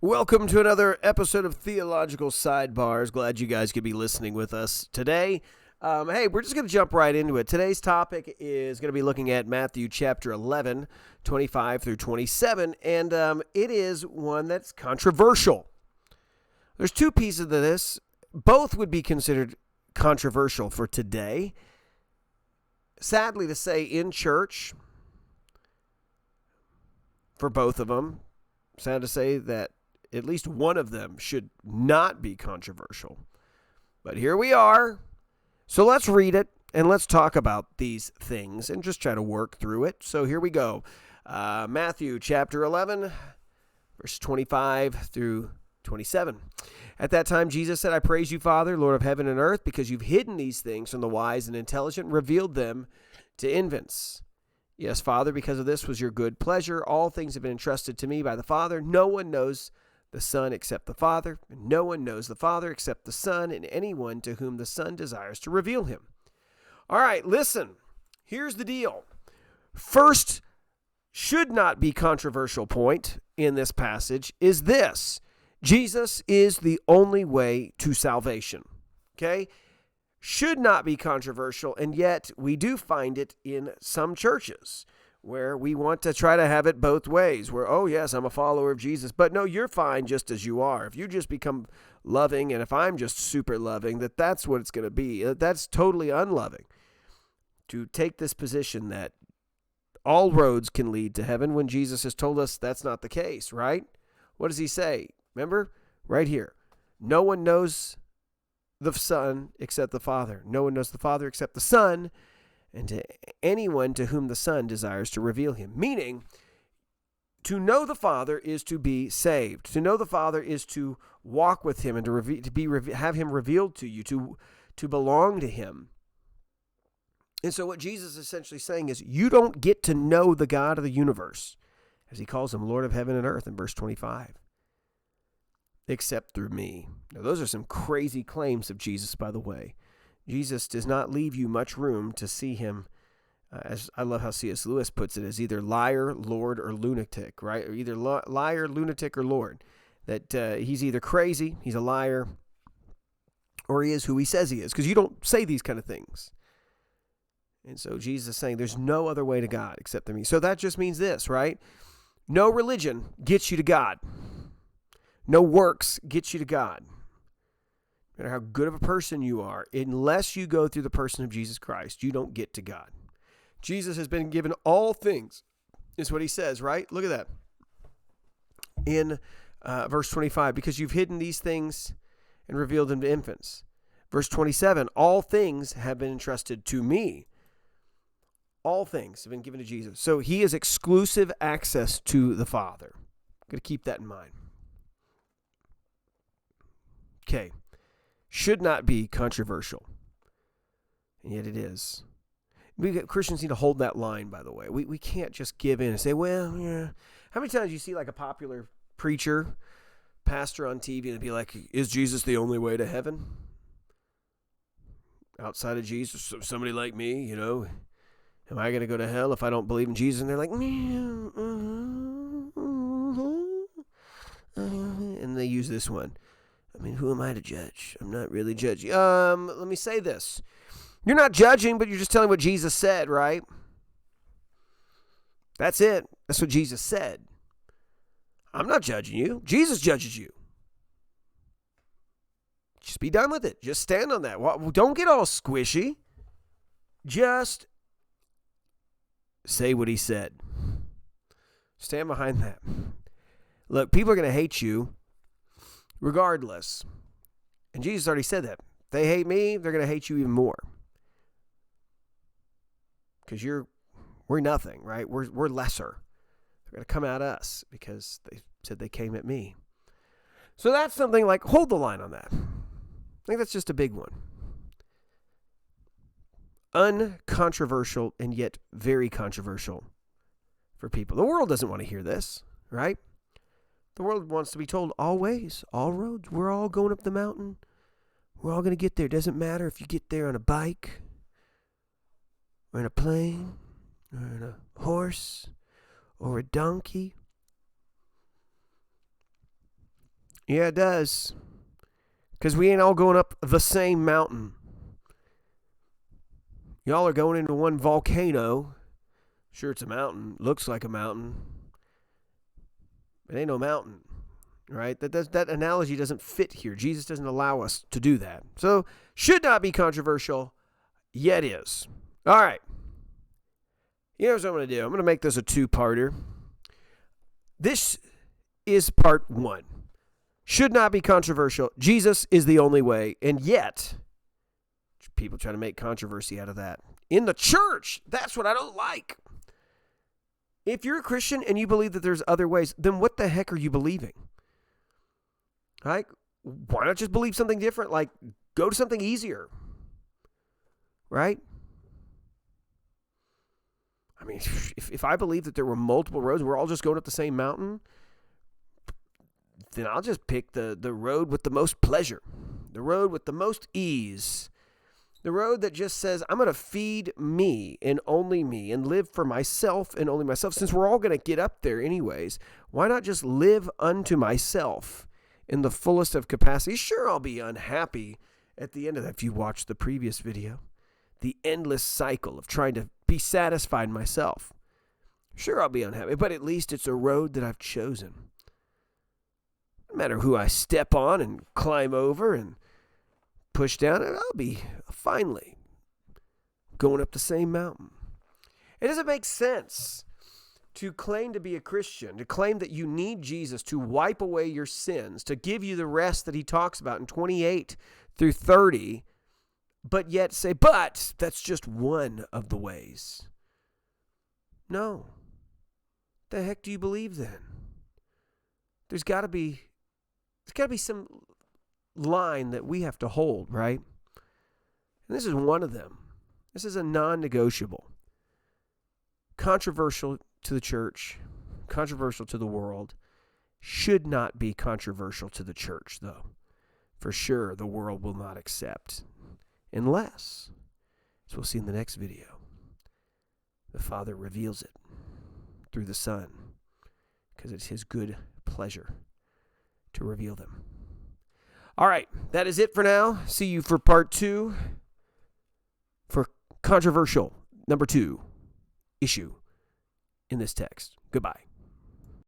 Welcome to another episode of Theological Sidebars. Glad you guys could be listening with us today. Hey, we're just going to jump right into it. Today's topic is going to be looking at Matthew chapter 11, 25 through 27, and it is one that's controversial. There's two pieces of this. Both would be considered controversial for today. Sadly to say, in church, for both of them, sad to say that at least one of them should not be controversial. But here we are. So let's read it and let's talk about these things and just try to work through it. So here we go. Matthew chapter 11, verse 25 through 27. At that time, Jesus said, I praise you, Father, Lord of heaven and earth, because you've hidden these things from the wise and intelligent, revealed them to infants. Yes, Father, because of this was your good pleasure. All things have been entrusted to me by the Father. No one knows the Son except the Father, and no one knows the Father except the Son, and anyone to whom the Son desires to reveal him. All right, listen. Here's the deal. First, should not be controversial point in this passage is this. Jesus is the only way to salvation. Okay? Should not be controversial, and yet we do find it in some churches where we want to try to have it both ways, where, oh yes, I'm a follower of Jesus, but no, you're fine just as you are. If you just become loving, and if I'm just super loving, that's what it's going to be. That's totally unloving. To take this position that all roads can lead to heaven when Jesus has told us that's not the case, right? What does he say? Remember? Right here. No one knows the Son except the Father. No one knows the Father except the Son, and to anyone to whom the Son desires to reveal him. Meaning, to know the Father is to be saved. To know the Father is to walk with him and have him revealed to you, to belong to him. And so what Jesus is essentially saying is, you don't get to know the God of the universe, as he calls him Lord of heaven and earth in verse 25, except through me. Now, those are some crazy claims of Jesus, by the way. Jesus does not leave you much room to see him, as I love how C.S. Lewis puts it, as either liar, Lord, or lunatic, right? Or either liar, lunatic, or Lord. That he's either crazy, he's a liar, or he is who he says he is, because you don't say these kind of things. And so Jesus is saying there's no other way to God except through me. So that just means this, right? No religion gets you to God. No works gets you to God. No matter how good of a person you are, unless you go through the person of Jesus Christ, you don't get to God. Jesus has been given all things, is what he says, right? Look at that. In verse 25, because you've hidden these things and revealed them to infants. Verse 27, all things have been entrusted to me. All things have been given to Jesus. So he has exclusive access to the Father. I'm going to keep that in mind. Okay. Should not be controversial, and yet it is. Christians need to hold that line, by the way. We can't just give in and say, well, yeah. How many times do you see like a popular preacher, pastor on TV, and be like, is Jesus the only way to heaven? Outside of Jesus, somebody like me, you know, am I going to go to hell if I don't believe in Jesus? And they're like, and they use this one. I mean, who am I to judge? I'm not really judging. Let me say this. You're not judging, but you're just telling what Jesus said, right? That's it. That's what Jesus said. I'm not judging you. Jesus judges you. Just be done with it. Just stand on that. Don't get all squishy. Just say what he said. Stand behind that. Look, people are going to hate you regardless. And Jesus already said that. If they hate me, they're going to hate you even more. Because we're nothing, right? We're lesser. They're going to come at us because they said they came at me. So that's something like, hold the line on that. I think that's just a big one. Uncontroversial and yet very controversial for people. The world doesn't want to hear this, right? The world wants to be told all ways, all roads. We're all going up the mountain. We're all going to get there. It doesn't matter if you get there on a bike or in a plane or in a horse or a donkey. Yeah, it does. Because we ain't all going up the same mountain. Y'all are going into one volcano. Sure, it's a mountain. Looks like a mountain. It ain't no mountain. Right? That analogy doesn't fit here. Jesus doesn't allow us to do that. So, should not be controversial, yet is. All right. Here's what I'm going to do. I'm going to make this a two-parter. This is part one. Should not be controversial. Jesus is the only way. And yet, people try to make controversy out of that. In the church, that's what I don't like. If you're a Christian and you believe that there's other ways, then what the heck are you believing? Right? Why not just believe something different? Like, go to something easier. Right? I mean, if I believe that there were multiple roads and we're all just going up the same mountain, then I'll just pick the road with the most pleasure, the road with the most ease, the road that just says, I'm going to feed me and only me and live for myself and only myself. Since we're all going to get up there anyways, why not just live unto myself in the fullest of capacity? Sure, I'll be unhappy at the end of that. If you watched the previous video, the endless cycle of trying to be satisfied myself. Sure, I'll be unhappy, but at least it's a road that I've chosen. No matter who I step on and climb over and push down, I'll be finally going up the same mountain. It doesn't make sense to claim to be a Christian, to claim that you need Jesus to wipe away your sins, to give you the rest that he talks about in 28 through 30, but yet say, but that's just one of the ways. No. The heck do you believe then? There's got to be some line that we have to hold, right? And this is one of them. This is a non-negotiable. Controversial to the church, controversial to the world. Should not be controversial to the church, though. For sure, the world will not accept. Unless, as we'll see in the next video, the Father reveals it through the Son, because it's his good pleasure to reveal them. All right, that is it for now. See you for part 2 for controversial number 2 issue in this text. Goodbye.